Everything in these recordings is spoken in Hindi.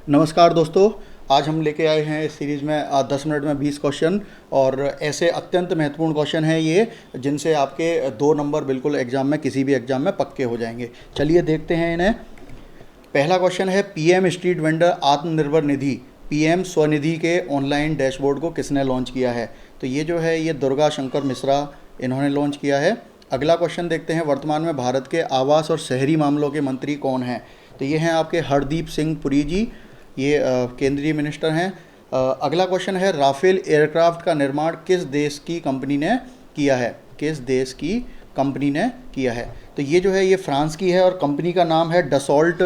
नमस्कार दोस्तों। आज हम लेके आए हैं इस सीरीज़ में 10 मिनट में 20 क्वेश्चन और ऐसे अत्यंत महत्वपूर्ण क्वेश्चन हैं ये, जिनसे आपके 2 नंबर बिल्कुल एग्जाम में, किसी भी एग्जाम में पक्के हो जाएंगे। चलिए देखते हैं इन्हें। पहला क्वेश्चन है, PM street vendor Atmanirbhar Nidhi, PM Svanidhi के ऑनलाइन डैशबोर्ड को किसने लॉन्च किया है? तो ये जो है ये दुर्गा शंकर मिश्रा, इन्होंने लॉन्च किया है। अगला क्वेश्चन देखते हैं, वर्तमान में भारत के आवास और शहरी मामलों के मंत्री कौन हैं? तो ये हैं आपके हरदीप सिंह पुरी जी, ये केंद्रीय मिनिस्टर हैं। अगला क्वेश्चन है, राफेल एयरक्राफ्ट का निर्माण किस देश की कंपनी ने किया है? किस देश की कंपनी ने किया है? तो ये जो है ये फ्रांस की है और कंपनी का नाम है डसॉल्ट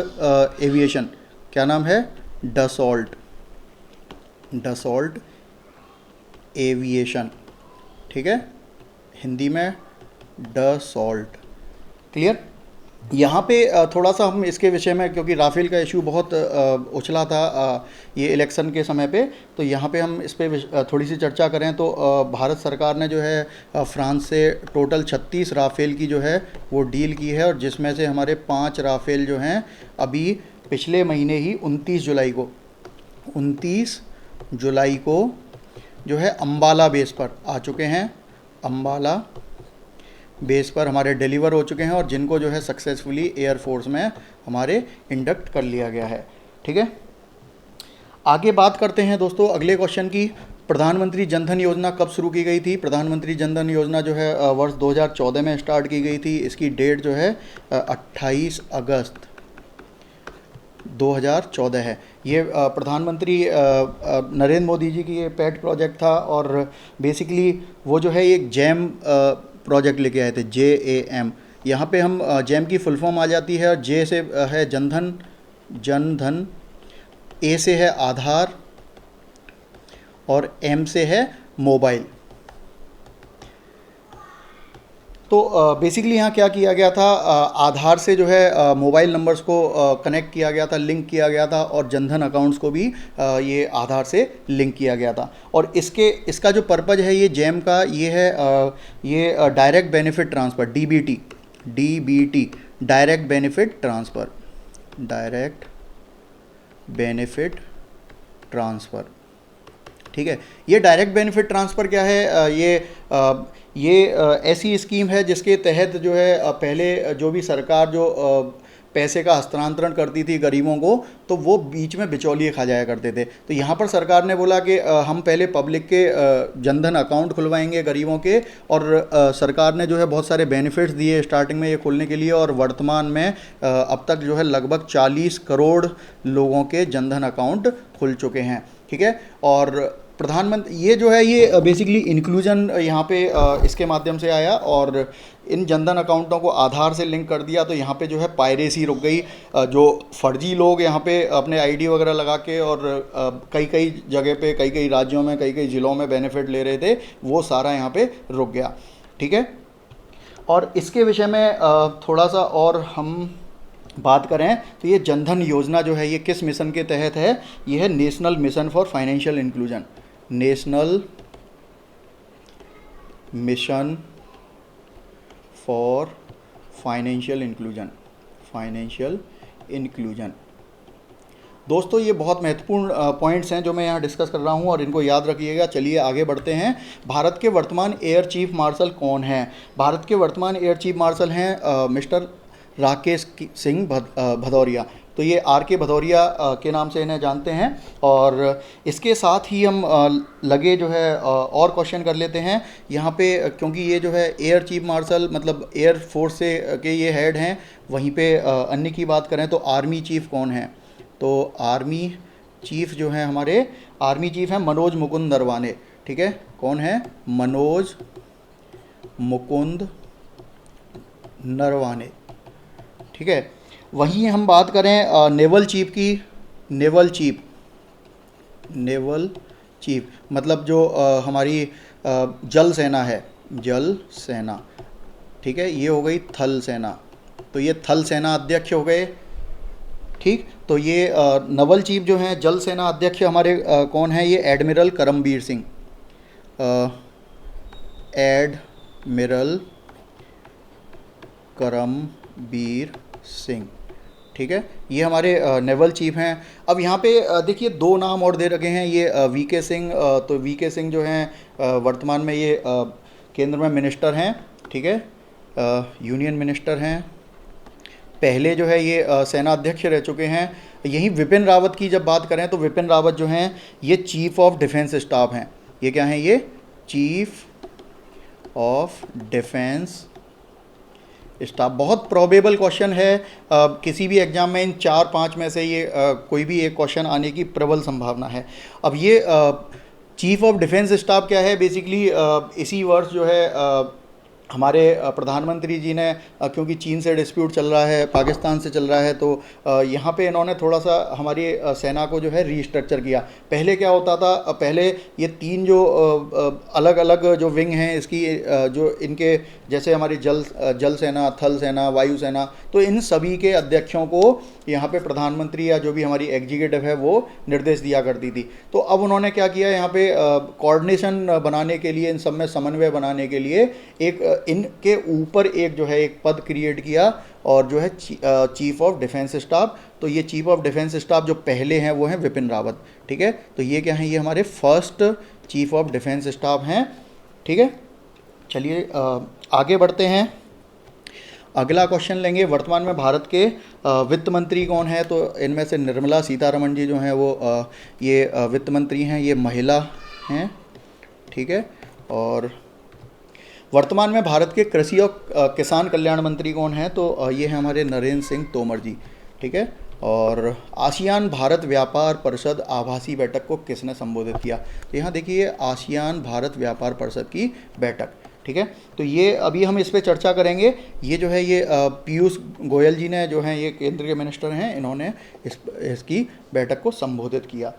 एविएशन। क्या नाम है? Dassault, Dassault aviation. ठीक है, हिंदी में डसॉल्ट। क्लियर? यहाँ पे थोड़ा सा हम इसके विषय में, क्योंकि राफेल का इशू बहुत उछला था ये इलेक्शन के समय पे, तो यहाँ पे हम इस पे थोड़ी सी चर्चा करें तो भारत सरकार ने जो है फ्रांस से टोटल 36 राफेल की जो है वो डील की है, और जिसमें से हमारे 5 राफेल जो हैं अभी पिछले महीने ही 29 जुलाई को जो है अम्बाला बेस पर आ चुके हैं। अम्बाला बेस पर हमारे डिलीवर हो चुके हैं और जिनको जो है सक्सेसफुली एयरफोर्स में हमारे इंडक्ट कर लिया गया है। ठीक है, आगे बात करते हैं दोस्तों अगले क्वेश्चन की। प्रधानमंत्री जनधन योजना कब शुरू की गई थी? प्रधानमंत्री जनधन योजना जो है वर्ष 2014 में स्टार्ट की गई थी। इसकी डेट जो है 28 अगस्त 2014 है। ये प्रधानमंत्री नरेंद्र मोदी जी की ये पेट प्रोजेक्ट था, और बेसिकली वो जो है एक जैम प्रोजेक्ट लेके आए थे, JAM। यहाँ पे हम जैम की फुल फॉर्म आ जाती है, और जे से है जनधन, ए से है आधार, और M से है मोबाइल। तो बेसिकली यहाँ क्या किया गया था, आधार से जो है मोबाइल नंबर्स को कनेक्ट किया गया था, लिंक किया गया था, और जनधन अकाउंट्स को भी ये आधार से लिंक किया गया था। और इसका जो पर्पज़ है ये जैम का, ये है ये direct benefit transfer, DBT, direct benefit transfer, direct benefit transfer. ठीक है, ये डायरेक्ट बेनिफिट ट्रांसफ़र क्या है? ये ऐसी स्कीम है जिसके तहत जो है पहले जो भी सरकार जो पैसे का हस्तांतरण करती थी गरीबों को, तो वो बीच में बिचौलिए खा जाया करते थे। तो यहाँ पर सरकार ने बोला कि हम पहले पब्लिक के जनधन अकाउंट खुलवाएंगे गरीबों के, और सरकार ने जो है बहुत सारे बेनिफिट्स दिए स्टार्टिंग में ये खोलने के लिए, और वर्तमान में अब तक जो है लगभग 40 करोड़ लोगों के जनधन अकाउंट खुल चुके हैं। ठीक है, और प्रधानमंत्री ये जो है ये बेसिकली इंक्लूजन यहाँ पे इसके माध्यम से आया, और इन जनधन अकाउंटों को आधार से लिंक कर दिया, तो यहाँ पे जो है पायरेसी रुक गई। जो फर्जी लोग यहाँ पे अपने आईडी वगैरह लगा के और कई जगह पे, कई राज्यों में, कई ज़िलों में बेनिफिट ले रहे थे, वो सारा यहाँ पे रुक गया। ठीक है, और इसके विषय में थोड़ा सा और हम बात करें तो ये जनधन योजना जो है ये किस मिशन के तहत है? ये है national mission for financial inclusion, national mission for financial inclusion. दोस्तों ये बहुत महत्वपूर्ण पॉइंट्स हैं जो मैं यहाँ डिस्कस कर रहा हूँ, और इनको याद रखिएगा। चलिए आगे बढ़ते हैं। भारत के वर्तमान एयर चीफ मार्शल कौन हैं? भारत के वर्तमान एयर चीफ मार्शल हैं मिस्टर राकेश सिंह भदौरिया। तो ये RK भदौरिया के नाम से इन्हें जानते हैं। और इसके साथ ही हम लगे जो है और क्वेश्चन कर लेते हैं यहाँ पे, क्योंकि ये जो है एयर चीफ मार्शल मतलब एयर फोर्स से के ये हेड हैं। वहीं पे अन्य की बात करें तो आर्मी चीफ कौन है? तो आर्मी चीफ जो है हमारे, आर्मी चीफ हैं मनोज मुकुंद नरवाने। ठीक है, कौन है? मनोज मुकुंद नरवाने। ठीक है, वहीं हम बात करें नेवल चीफ की, नेवल चीफ मतलब जो हमारी जल सेना है, जल सेना। ठीक है, ये हो गई थल सेना, तो ये थल सेना अध्यक्ष हो गए। ठीक, तो ये नवल चीफ जो हैं जल सेना अध्यक्ष हमारे कौन है? ये एडमिरल करमबीर सिंह, एडमिरल करमबीर सिंह। ठीक है, ये हमारे नेवल चीफ हैं। अब यहाँ पे देखिए दो नाम और दे रखे हैं, ये वीके सिंह, तो वीके सिंह जो हैं वर्तमान में ये केंद्र में मिनिस्टर हैं, ठीक है, यूनियन मिनिस्टर हैं। पहले जो है ये सेना अध्यक्ष रह चुके हैं। यहीं विपिन रावत की जब बात करें तो विपिन रावत जो हैं ये चीफ ऑफ डिफेंस स्टाफ हैं। ये क्या हैं? ये चीफ ऑफ डिफेंस स्टाफ। बहुत प्रोबेबल क्वेश्चन है, किसी भी एग्जाम में इन 4-5 में से ये कोई भी एक क्वेश्चन आने की प्रबल संभावना है। अब ये चीफ ऑफ डिफेंस स्टाफ क्या है? बेसिकली इसी वर्ष जो है हमारे प्रधानमंत्री जी ने, क्योंकि चीन से डिस्प्यूट चल रहा है, पाकिस्तान से चल रहा है, तो यहाँ पे इन्होंने थोड़ा सा हमारी सेना को जो है रीस्ट्रक्चर किया। पहले क्या होता था, पहले ये 3 जो अलग अलग जो विंग हैं इसकी, जो इनके जैसे हमारी जल सेना, थल सेना, वायु सेना, तो इन सभी के अध्यक्षों को यहाँ पे प्रधानमंत्री या जो भी हमारी एग्जीक्यूटिव है वो निर्देश दिया करती थी। तो अब उन्होंने क्या किया, यहाँ पे कोऑर्डिनेशन बनाने के लिए, इन सब में समन्वय बनाने के लिए एक इनके ऊपर एक जो है एक पद क्रिएट किया, और जो है चीफ ऑफ डिफेंस स्टाफ। तो ये चीफ ऑफ डिफेंस स्टाफ जो पहले हैं वो हैं विपिन रावत, ठीक है। तो ये क्या हैं? ये हमारे first chief of defence staff हैं, ठीक है। चलिए आगे बढ़ते हैं, अगला क्वेश्चन लेंगे। वर्तमान में भारत के वित्त मंत्री कौन है? तो इनमें से निर्मला सीतारमण जी जो हैं वो ये वित्त मंत्री हैं, ये महिला हैं, ठीक है। और वर्तमान में भारत के कृषि और किसान कल्याण मंत्री कौन है? तो ये हैं हमारे नरेंद्र सिंह तोमर जी, ठीक है। और आसियान भारत व्यापार परिषद आभासी बैठक को किसने संबोधित किया? तो यहाँ देखिए आसियान भारत व्यापार परिषद की बैठक, ठीक है। तो ये अभी हम इस पे चर्चा करेंगे। ये जो है ये पीयूष गोयल जी ने, जो हैं ये केंद्र के मिनिस्टर हैं, इन्होंने इसकी बैठक को संबोधित किया।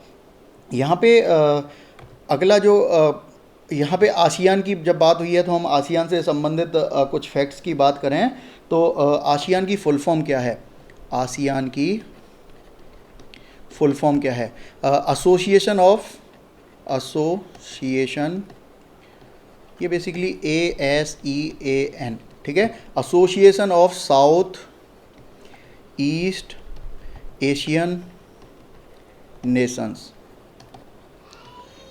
यहाँ पे अगला जो यहाँ पे आसियान की जब बात हुई है तो हम आसियान से संबंधित कुछ फैक्ट्स की बात करें तो आसियान की फुल फॉर्म क्या है? आसियान की फुल फॉर्म क्या है? एसोसिएशन, ये बेसिकली ASEAN, ठीक है, association of south east Asian Nations,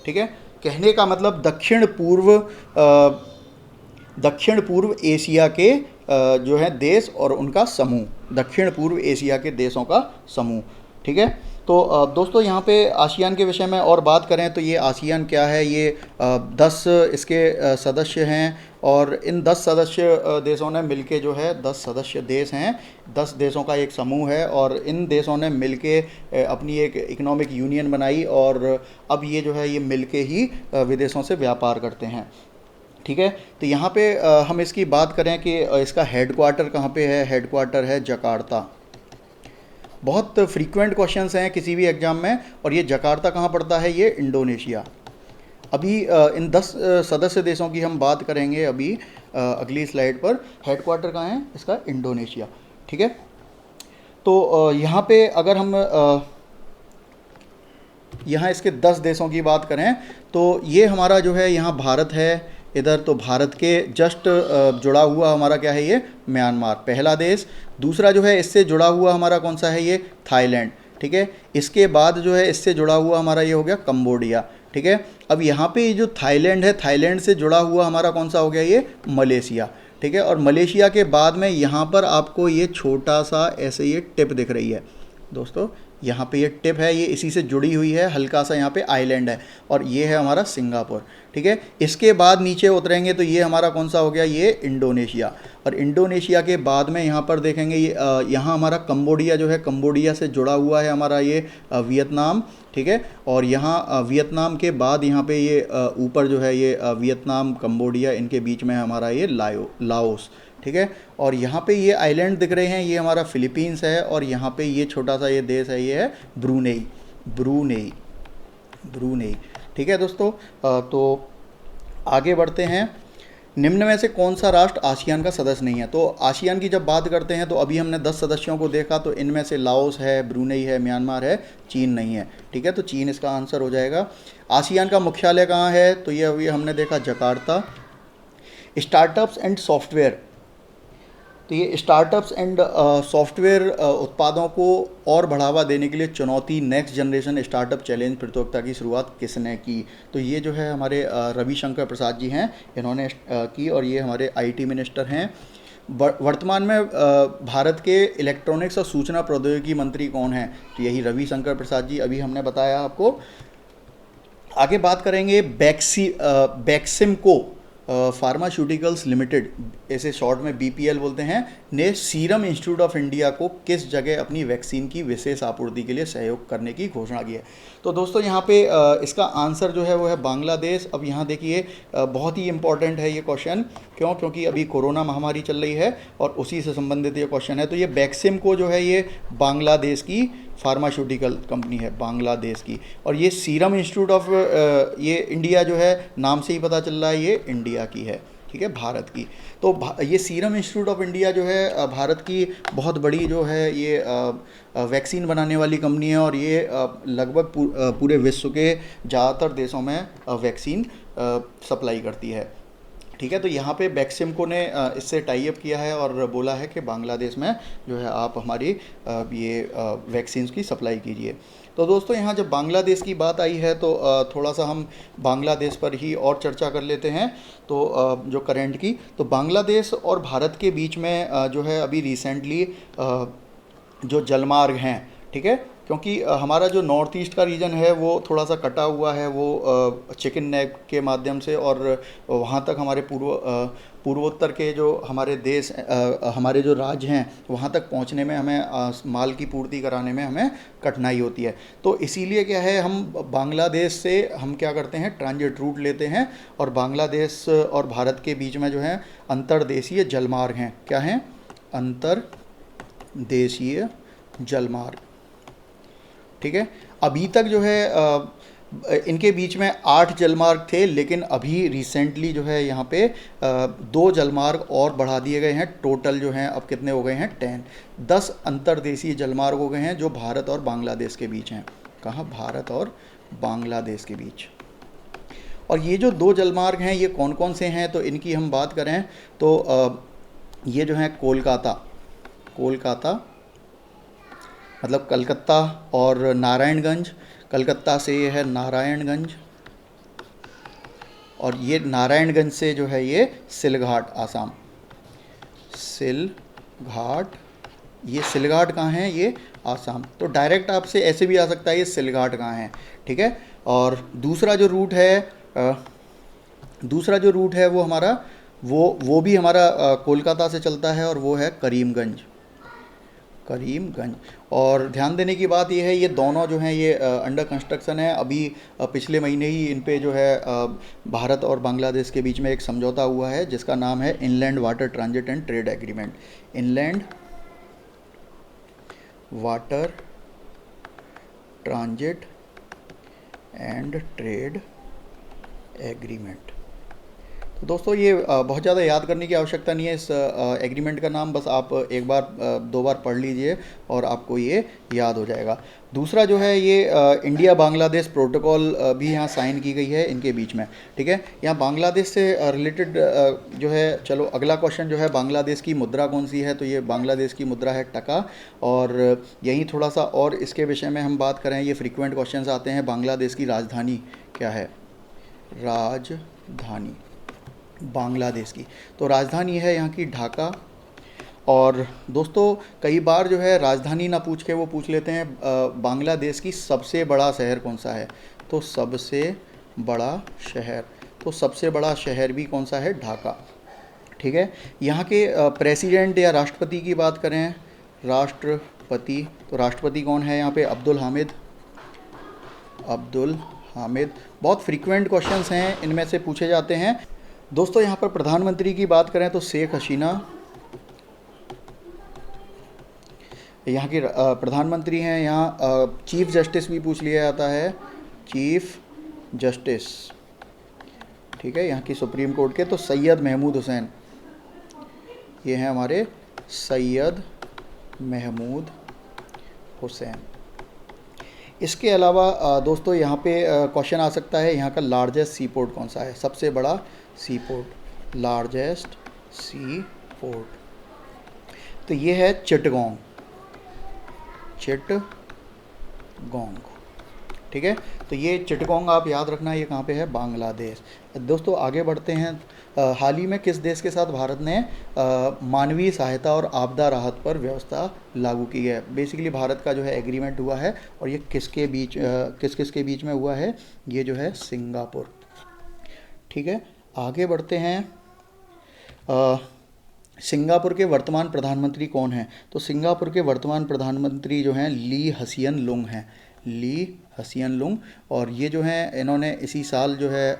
ठीक है। कहने का मतलब दक्षिण पूर्व एशिया के जो है देश और उनका समूह, दक्षिण पूर्व एशिया के देशों का समूह, ठीक है। तो दोस्तों यहाँ पे आसियान के विषय में और बात करें तो ये आसियान क्या है? ये 10 इसके सदस्य हैं, और इन 10 सदस्य देशों ने मिलके जो है 10 सदस्य देश हैं, 10 देशों का एक समूह है, और इन देशों ने मिलके अपनी एक इकोनॉमिक यूनियन बनाई, और अब ये जो है ये मिलके ही विदेशों से व्यापार करते हैं, ठीक है। तो यहाँ पे हम इसकी बात करें कि इसका हेडक्वार्टर कहाँ पे है? हेडक्वार्टर है जकार्ता। बहुत फ्रीक्वेंट क्वेश्चंस हैं किसी भी एग्जाम में, और ये जकार्ता कहाँ पड़ता है? ये इंडोनेशिया। अभी इन 10 सदस्य देशों की हम बात करेंगे अभी अगली स्लाइड पर। हेडक्वार्टर कहाँ है इसका? इंडोनेशिया, ठीक है। तो यहाँ पे अगर हम यहाँ इसके 10 देशों की बात करें तो ये हमारा जो है यहाँ भारत है इधर, तो भारत के जस्ट जुड़ा हुआ हमारा क्या है? ये म्यांमार पहला देश। दूसरा जो है इससे जुड़ा हुआ हमारा कौन सा है? ये थाईलैंड, ठीक है। इसके बाद जो है इससे जुड़ा हुआ हमारा ये हो गया कंबोडिया, ठीक है। अब यहाँ पे ये जो थाईलैंड है, थाईलैंड से जुड़ा हुआ हमारा कौन सा हो गया? ये मलेशिया, ठीक है। और मलेशिया के बाद में यहाँ पर आपको ये छोटा सा ऐसे ये टिप दिख रही है दोस्तों, यहाँ पे ये टिप है, ये इसी से जुड़ी हुई है, हल्का सा यहाँ पे आइलैंड है, और ये है हमारा सिंगापुर, ठीक है। इसके बाद नीचे उतरेंगे तो ये हमारा कौन सा हो गया? ये इंडोनेशिया। और इंडोनेशिया के बाद में यहाँ पर देखेंगे ये यहाँ हमारा कंबोडिया जो है, कंबोडिया से जुड़ा हुआ है हमारा ये वियतनाम, ठीक है। और यहाँ वियतनाम के बाद यहाँ पे ये ऊपर जो है ये वियतनाम, कंबोडिया, इनके बीच में हमारा ये लाओस, ठीक है। और यहाँ पे ये आइलैंड दिख रहे हैं, ये हमारा फिलीपींस है, और यहाँ पे ये छोटा सा ये देश है, ये है ब्रूनेई, ठीक है दोस्तों। तो आगे बढ़ते हैं। निम्न में से कौन सा राष्ट्र आसियान का सदस्य नहीं है? तो आसियान की जब बात करते हैं तो अभी हमने 10 सदस्यों को देखा, तो इनमें से लाओस है, ब्रूनेई है, म्यांमार है, चीन नहीं है, ठीक है। तो चीन इसका आंसर हो जाएगा। आसियान का मुख्यालय कहाँ है? तो ये अभी हमने देखा जकार्ता। स्टार्टअप्स एंड सॉफ्टवेयर, तो ये स्टार्टअप्स एंड सॉफ्टवेयर उत्पादों को और बढ़ावा देने के लिए चुनौती, नेक्स्ट जनरेशन स्टार्टअप चैलेंज प्रतियोगिता की शुरुआत किसने की? तो ये जो है हमारे रविशंकर प्रसाद जी हैं, इन्होंने की, और ये हमारे आईटी मिनिस्टर हैं। वर्तमान में भारत के इलेक्ट्रॉनिक्स और सूचना प्रौद्योगिकी मंत्री कौन हैं? तो यही रविशंकर प्रसाद जी, अभी हमने बताया आपको। आगे बात करेंगे बैक्सिमको फार्मास्यूटिकल्स लिमिटेड, ऐसे शॉर्ट में बीपीएल बोलते हैं, ने सीरम इंस्टीट्यूट ऑफ इंडिया को किस जगह अपनी वैक्सीन की विशेष आपूर्ति के लिए सहयोग करने की घोषणा की है? तो दोस्तों यहाँ पे इसका आंसर जो है वो है बांग्लादेश। अब यहाँ देखिए बहुत ही इंपॉर्टेंट है ये क्वेश्चन, क्यों? क्योंकि अभी कोरोना महामारी चल रही है और उसी से संबंधित ये क्वेश्चन है। तो ये बैक्सिमको जो है ये बांग्लादेश की फार्मास्यूटिकल कंपनी है, बांग्लादेश की। और ये सीरम इंस्टीट्यूट ऑफ ये इंडिया जो है, नाम से ही पता चल रहा है ये इंडिया की है, ठीक है, भारत की। तो ये सीरम इंस्टीट्यूट ऑफ इंडिया जो है भारत की बहुत बड़ी जो है ये वैक्सीन बनाने वाली कंपनी है, और ये लगभग पूरे विश्व के ज़्यादातर देशों में वैक्सीन सप्लाई करती है, ठीक है। तो यहाँ पे बैक्सिमको ने इससे टाई अप किया है और बोला है कि बांग्लादेश में जो है आप हमारी ये वैक्सीन्स की सप्लाई कीजिए। तो दोस्तों यहाँ जब बांग्लादेश की बात आई है तो थोड़ा सा हम बांग्लादेश पर ही और चर्चा कर लेते हैं। तो जो करंट की, तो बांग्लादेश और भारत के बीच में जो है अभी रिसेंटली जो जलमार्ग हैं, ठीक है, क्योंकि हमारा जो नॉर्थ ईस्ट का रीजन है वो थोड़ा सा कटा हुआ है वो चिकन नेक के माध्यम से, और वहाँ तक हमारे पूर्वोत्तर के जो हमारे देश हमारे जो राज्य हैं वहाँ तक पहुँचने में हमें माल की पूर्ति कराने में हमें कठिनाई होती है। तो इसीलिए क्या है, हम बांग्लादेश से हम क्या करते हैं, ट्रांजिट रूट लेते हैं, और बांग्लादेश और भारत के बीच में जो है अंतर्देशीय जलमार्ग हैं। क्या हैं? अंतर्देशीय जलमार्ग, ठीक है। अभी तक जो है इनके बीच में 8 जलमार्ग थे, लेकिन अभी रिसेंटली जो है यहाँ पे 2 जलमार्ग और बढ़ा दिए गए हैं। टोटल जो हैं अब कितने हो गए हैं? 10 अंतर्देशीय जलमार्ग हो गए हैं जो भारत और बांग्लादेश के बीच हैं। कहाँ? भारत और बांग्लादेश के बीच। और ये जो 2 जलमार्ग हैं ये कौन कौन से हैं? तो इनकी हम बात करें तो ये जो है कोलकाता मतलब कलकत्ता और नारायणगंज, कलकत्ता से ये है नारायणगंज, और ये नारायणगंज से जो है ये सिलघाट, आसाम। सिलघाट, ये सिलघाट कहाँ है? ये आसाम। तो डायरेक्ट आपसे ऐसे भी आ सकता है ये सिलघाट कहाँ है, ठीक है। और दूसरा जो रूट है वो हमारा वो भी हमारा कोलकाता से चलता है, और वो है करीमगंज। और ध्यान देने की बात ये है, ये दोनों जो हैं ये अंडर कंस्ट्रक्शन है। अभी पिछले महीने ही इन पे जो है भारत और बांग्लादेश के बीच में एक समझौता हुआ है जिसका नाम है inland water transit and trade agreement. Inland water transit and trade agreement. तो दोस्तों ये बहुत ज़्यादा याद करने की आवश्यकता नहीं है इस एग्रीमेंट का नाम, बस आप एक बार 2 बार पढ़ लीजिए और आपको ये याद हो जाएगा। दूसरा जो है ये इंडिया बांग्लादेश प्रोटोकॉल भी यहाँ साइन की गई है इनके बीच में, ठीक है। यहाँ बांग्लादेश से रिलेटेड जो है, चलो अगला क्वेश्चन जो है, बांग्लादेश की मुद्रा कौन सी है? तो ये बांग्लादेश की मुद्रा है टका। और यहीं थोड़ा सा और इसके विषय में हम बात करें, ये फ्रीक्वेंट क्वेश्चन आते हैं, बांग्लादेश की राजधानी क्या है? राजधानी बांग्लादेश की, तो राजधानी है यहाँ की ढाका। और दोस्तों कई बार जो है राजधानी ना पूछ के वो पूछ लेते हैं बांग्लादेश की सबसे बड़ा शहर कौन सा है? तो सबसे बड़ा शहर भी कौन सा है? ढाका, ठीक है। यहाँ के प्रेसिडेंट या राष्ट्रपति की बात करें, राष्ट्रपति, तो राष्ट्रपति कौन है यहाँ पे? अब्दुल हामिद। बहुत फ्रीक्वेंट क्वेश्चंस हैं, इनमें से पूछे जाते हैं। दोस्तों यहाँ पर प्रधानमंत्री की बात करें तो शेख हसीना यहाँ की प्रधानमंत्री हैं। यहाँ चीफ जस्टिस भी पूछ लिया जाता है, चीफ जस्टिस, ठीक है, यहाँ की सुप्रीम कोर्ट के। तो सैयद महमूद हुसैन, ये हैं हमारे सैयद महमूद हुसैन। इसके अलावा दोस्तों यहाँ पे क्वेश्चन आ सकता है, यहाँ का लार्जेस्ट सी पोर्ट कौन सा है? सबसे बड़ा सी पोर्ट, लार्जेस्ट सी पोर्ट, तो ये है चिटगोंग, चिटगोंग, ठीक है। तो ये चिटगोंग आप याद रखना, ये कहाँ पे है, बांग्लादेश। दोस्तों आगे बढ़ते हैं। हाल ही में किस देश के साथ भारत ने मानवीय सहायता और आपदा राहत पर व्यवस्था लागू की है? बेसिकली भारत का जो है एग्रीमेंट हुआ है, और ये किसके बीच किस किस के बीच में हुआ है? ये जो है सिंगापुर, ठीक है। आगे बढ़ते हैं। अ, सिंगापुर के वर्तमान प्रधानमंत्री कौन हैं? तो सिंगापुर के वर्तमान प्रधानमंत्री जो हैं ली हसियन लुंग हैं, ली हसियन लुंग। और ये जो हैं इन्होंने इसी साल जो है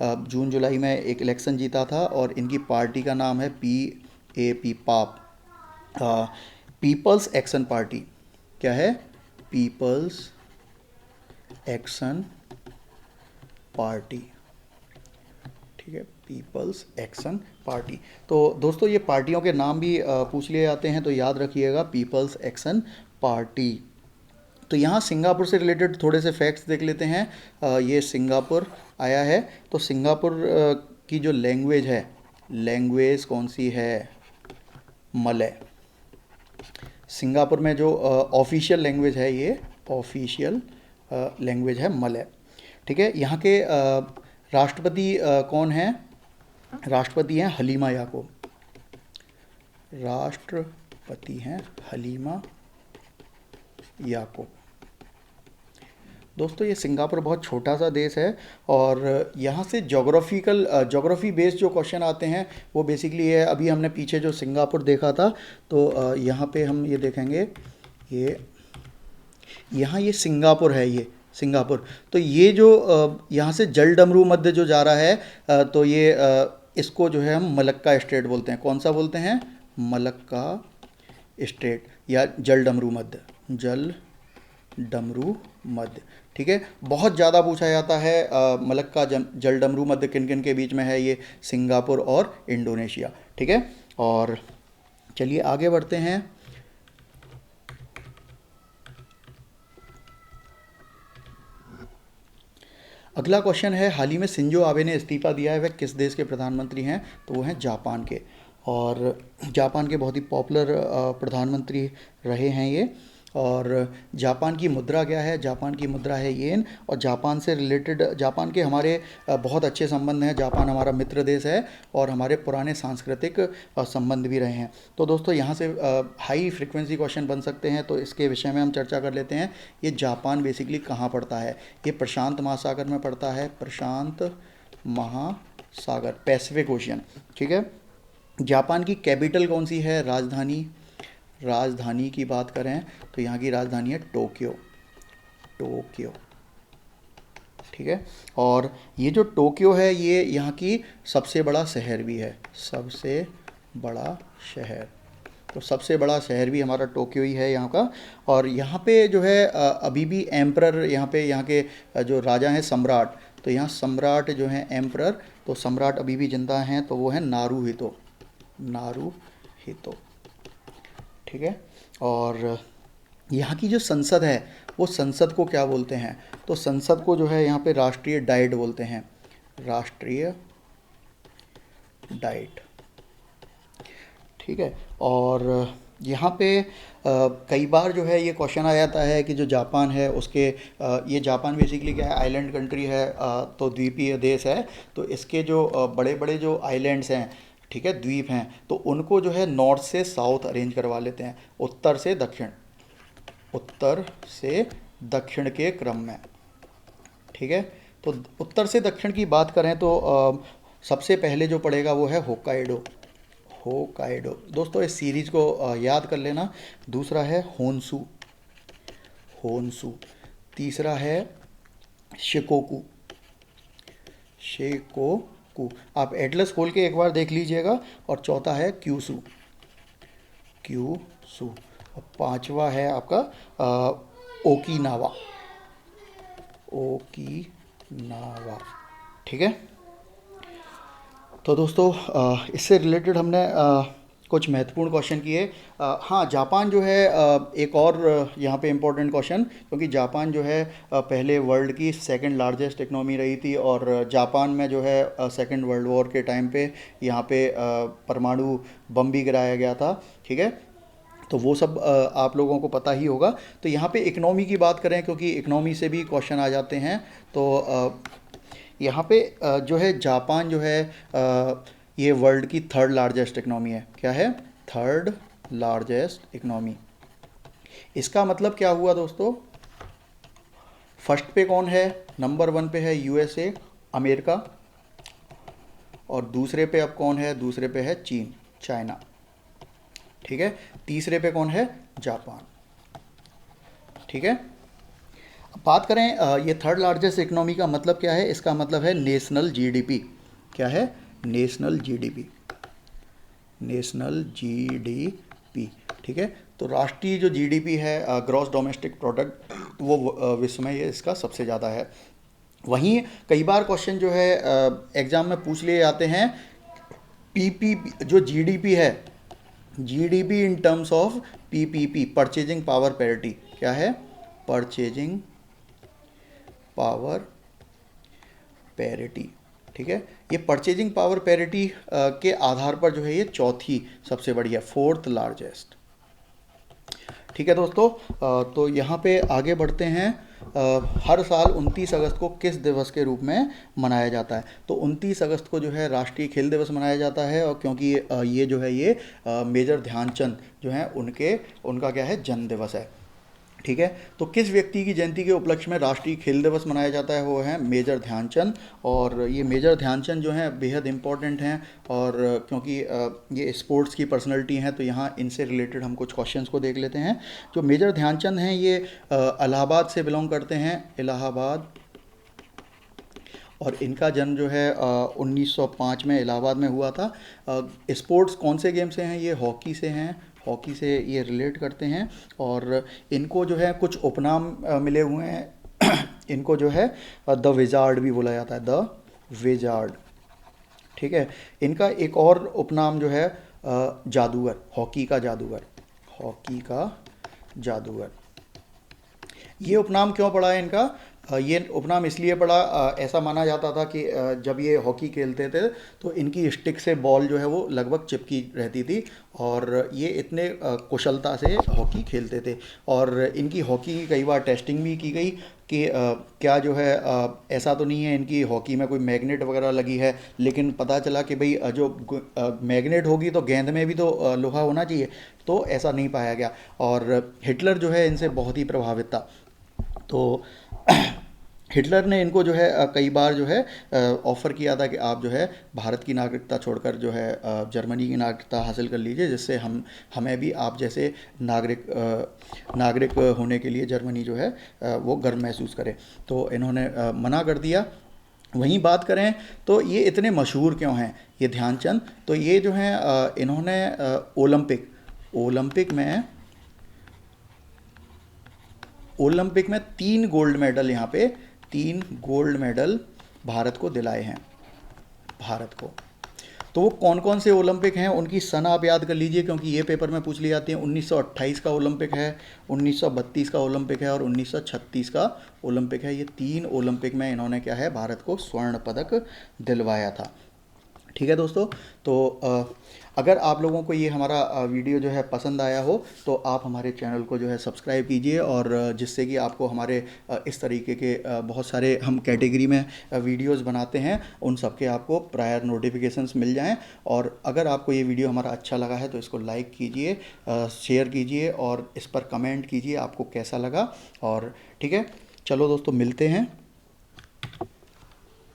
जून जुलाई में एक इलेक्शन जीता था, और इनकी पार्टी का नाम है PAP, पाप, पीपल्स एक्शन पार्टी। क्या है? पीपल्स एक्शन पार्टी, ठीक है, पीपल्स एक्शन पार्टी। तो दोस्तों ये पार्टियों के नाम भी पूछ लिए जाते हैं, तो याद रखिएगा पीपल्स एक्शन पार्टी। तो यहाँ सिंगापुर से रिलेटेड थोड़े से फैक्ट्स देख लेते हैं। ये सिंगापुर आया है, तो सिंगापुर की जो लैंग्वेज है, लैंग्वेज कौन सी है? मलय। सिंगापुर में जो ऑफिशियल लैंग्वेज है, ये ऑफिशियल लैंग्वेज है मलय, ठीक है। यहाँ के राष्ट्रपति कौन हैं? राष्ट्रपति हैं हलीमा याकूब, राष्ट्रपति हैं हलीमा याकूब। दोस्तों ये सिंगापुर बहुत छोटा सा देश है, और यहाँ से ज्योग्राफी बेस्ड जो क्वेश्चन आते हैं वो बेसिकली है। अभी हमने पीछे जो सिंगापुर देखा था, तो यहाँ पे हम ये देखेंगे, ये यहाँ ये सिंगापुर है, ये सिंगापुर। तो ये जो यहाँ से जलडमरू मध्य जो जा रहा है, तो ये इसको जो है हम मलक्का स्टेट बोलते हैं। कौन सा बोलते हैं? मलक्का स्टेट, या जलडमरू मध्य, जल डमरू मध्य, ठीक है। बहुत ज़्यादा पूछा जाता है मलक्का जलडमरू मध्य किन किन के बीच में है? ये सिंगापुर और इंडोनेशिया, ठीक है। और चलिए आगे बढ़ते हैं। अगला क्वेश्चन है, हाल ही में शिंजो आबे ने इस्तीफा दिया है, वह किस देश के प्रधानमंत्री हैं? तो वो हैं जापान के, और जापान के बहुत ही पॉपुलर प्रधानमंत्री रहे हैं ये। और जापान की मुद्रा क्या है? जापान की मुद्रा है येन। और जापान से रिलेटेड, जापान के हमारे बहुत अच्छे संबंध हैं। जापान हमारा मित्र देश है, और हमारे पुराने सांस्कृतिक संबंध भी रहे हैं। तो दोस्तों यहाँ से हाई फ्रिक्वेंसी क्वेश्चन बन सकते हैं, तो इसके विषय में हम चर्चा कर लेते हैं। ये जापान बेसिकली कहाँ पड़ता है? ये प्रशांत महासागर में पड़ता है, प्रशांत महासागर, पैसिफिक ओशियन, ठीक है। जापान की कैपिटल कौन सी है? राजधानी की बात करें तो यहाँ की राजधानी है टोक्यो, ठीक है। और ये जो टोक्यो है, ये यहाँ की सबसे बड़ा शहर भी है, सबसे बड़ा शहर। तो सबसे बड़ा शहर भी हमारा टोक्यो ही है यहाँ का। और यहाँ पे जो है अभी भी एम्परर, यहाँ के जो राजा हैं सम्राट, तो यहाँ सम्राट जो हैं एम्परर, तो सम्राट अभी भी जिंदा हैं, तो वो है नारूहितो, ठीक है। और यहाँ की जो संसद है, वो संसद को क्या बोलते हैं? तो संसद को जो है यहाँ पे राष्ट्रीय डाइट बोलते हैं, राष्ट्रीय डाइट, ठीक है। और यहाँ पे कई बार जो है ये क्वेश्चन आ जाता है कि जो जापान है उसके ये जापान बेसिकली क्या है? आइलैंड कंट्री है, तो द्वीपीय देश है। तो इसके जो बड़े बड़े जो आइलैंड्स हैं, ठीक है, द्वीप हैं, तो उनको जो है नॉर्थ से साउथ अरेंज करवा लेते हैं, उत्तर से दक्षिण के क्रम में, ठीक है। तो उत्तर से दक्षिण की बात करें तो सबसे पहले जो पड़ेगा वो है होक्काइडो, दोस्तों इस सीरीज को याद कर लेना। दूसरा है होन्शू, तीसरा है शिकोकू, आप एटलस खोल के एक बार देख लीजिएगा। और चौथा है क्यूसू, और पांचवा है आपका ओकिनावा, ठीक है। तो दोस्तों इससे रिलेटेड हमने कुछ महत्वपूर्ण क्वेश्चन किए। हाँ, जापान जो है एक और यहाँ पे इम्पोर्टेंट क्वेश्चन, क्योंकि जापान जो है पहले वर्ल्ड की सेकंड लार्जेस्ट इकोनॉमी रही थी, और जापान में जो है सेकंड वर्ल्ड वॉर के टाइम पे यहाँ पे परमाणु बम भी गिराया गया था, ठीक है। तो वो सब आप लोगों को पता ही होगा। तो यहाँ पे इकनॉमी की बात करें, क्योंकि इकनॉमी से भी क्वेश्चन आ जाते हैं। तो यहाँ पे जो है जापान जो है ये वर्ल्ड की थर्ड लार्जेस्ट इकनॉमी है। क्या है? Third largest economy. इसका मतलब क्या हुआ दोस्तों? फर्स्ट पे कौन है? नंबर 1 पे है यूएसए, अमेरिका। और दूसरे पे अब कौन है? दूसरे पे है चीन, चाइना। ठीक है। तीसरे पे कौन है? जापान। ठीक है। अब बात करें ये थर्ड लार्जेस्ट इकोनॉमी का मतलब क्या है? इसका मतलब है नेशनल जीडीपी। क्या है? National GDP. National GDP. ठीक है। तो राष्ट्रीय जो जीडीपी है, ग्रॉस डोमेस्टिक प्रोडक्ट, वो विश्व में ये इसका सबसे ज़्यादा है। वहीं कई बार क्वेश्चन जो है एग्ज़ाम में पूछ लिए जाते हैं, पीपीपी जो जीडीपी है, GDP in terms of PPP, purchasing power parity. क्या है? Purchasing power parity. ठीक है। ये परचेजिंग पावर पैरिटी के आधार पर जो है ये चौथी सबसे बड़ी है, फोर्थ लार्जेस्ट। ठीक है दोस्तों। तो यहाँ पे आगे बढ़ते हैं। हर साल 29 अगस्त को किस दिवस के रूप में मनाया जाता है? तो 29 अगस्त को जो है राष्ट्रीय खेल दिवस मनाया जाता है, और क्योंकि ये जो है ये मेजर ध्यानचंद जो हैं उनका क्या है? जन्म दिवस है। ठीक है। तो किस व्यक्ति की जयंती के उपलक्ष्य में राष्ट्रीय खेल दिवस मनाया जाता है? वो है मेजर ध्यानचंद। और ये मेजर ध्यानचंद जो हैं बेहद इम्पोर्टेंट हैं, और क्योंकि ये स्पोर्ट्स की पर्सनैलिटी हैं, तो यहाँ इनसे रिलेटेड हम कुछ क्वेश्चंस को देख लेते हैं। जो मेजर ध्यानचंद हैं ये इलाहाबाद से बिलोंग करते हैं, इलाहाबाद। और इनका जन्म जो है 1905 में इलाहाबाद में हुआ था। स्पोर्ट्स कौन से गेम से हैं? ये हॉकी से हैं, हॉकी से ये रिलेट करते हैं। और इनको जो है कुछ उपनाम मिले हुए हैं। इनको जो है द विजार्ड भी बोला जाता है, द विजार्ड। ठीक है। इनका एक और उपनाम जो है जादूगर, हॉकी का जादूगर, हॉकी का जादूगर। ये उपनाम क्यों पड़ा है इनका? ये उपनाम इसलिए पड़ा, ऐसा माना जाता था कि जब ये हॉकी खेलते थे तो इनकी स्टिक से बॉल जो है वो लगभग चिपकी रहती थी, और ये इतने कुशलता से हॉकी खेलते थे। और इनकी हॉकी की कई बार टेस्टिंग भी की गई कि क्या जो है ऐसा तो नहीं है इनकी हॉकी में कोई मैग्नेट वगैरह लगी है, लेकिन पता चला कि भाई जो मैग्नेट होगी तो गेंद में भी तो लोहा होना चाहिए, तो ऐसा नहीं पाया गया। और हिटलर जो है इनसे बहुत ही प्रभावित था। तो हिटलर ने इनको जो है कई बार जो है ऑफ़र किया था कि आप जो है भारत की नागरिकता छोड़कर जो है जर्मनी की नागरिकता हासिल कर लीजिए, जिससे हमें भी आप जैसे नागरिक होने के लिए जर्मनी जो है वो गर्व महसूस करे। तो इन्होंने मना कर दिया। वहीं बात करें तो ये इतने मशहूर क्यों हैं ये ध्यानचंद? तो ये जो हैं इन्होंने ओलंपिक में 3 गोल्ड मेडल, यहाँ पे 3 गोल्ड मेडल भारत को दिलाए हैं, भारत को। तो वो कौन कौन से ओलंपिक हैं उनकी सन आप याद कर लीजिए, क्योंकि ये पेपर में पूछ ली जाती है। 1928 का ओलंपिक है, 1932 का ओलंपिक है, और 1936 का ओलंपिक है। ये 3 ओलंपिक में इन्होंने क्या है भारत को स्वर्ण पदक दिलवाया था। ठीक है दोस्तों। तो अगर आप लोगों को ये हमारा वीडियो जो है पसंद आया हो तो आप हमारे चैनल को जो है सब्सक्राइब कीजिए, और जिससे कि आपको हमारे इस तरीके के बहुत सारे हम कैटेगरी में वीडियोस बनाते हैं, उन सब के आपको प्रायर नोटिफिकेशंस मिल जाएं। और अगर आपको ये वीडियो हमारा अच्छा लगा है तो इसको लाइक कीजिए, शेयर कीजिए, और इस पर कमेंट कीजिए आपको कैसा लगा। और ठीक है, चलो दोस्तों, मिलते हैं।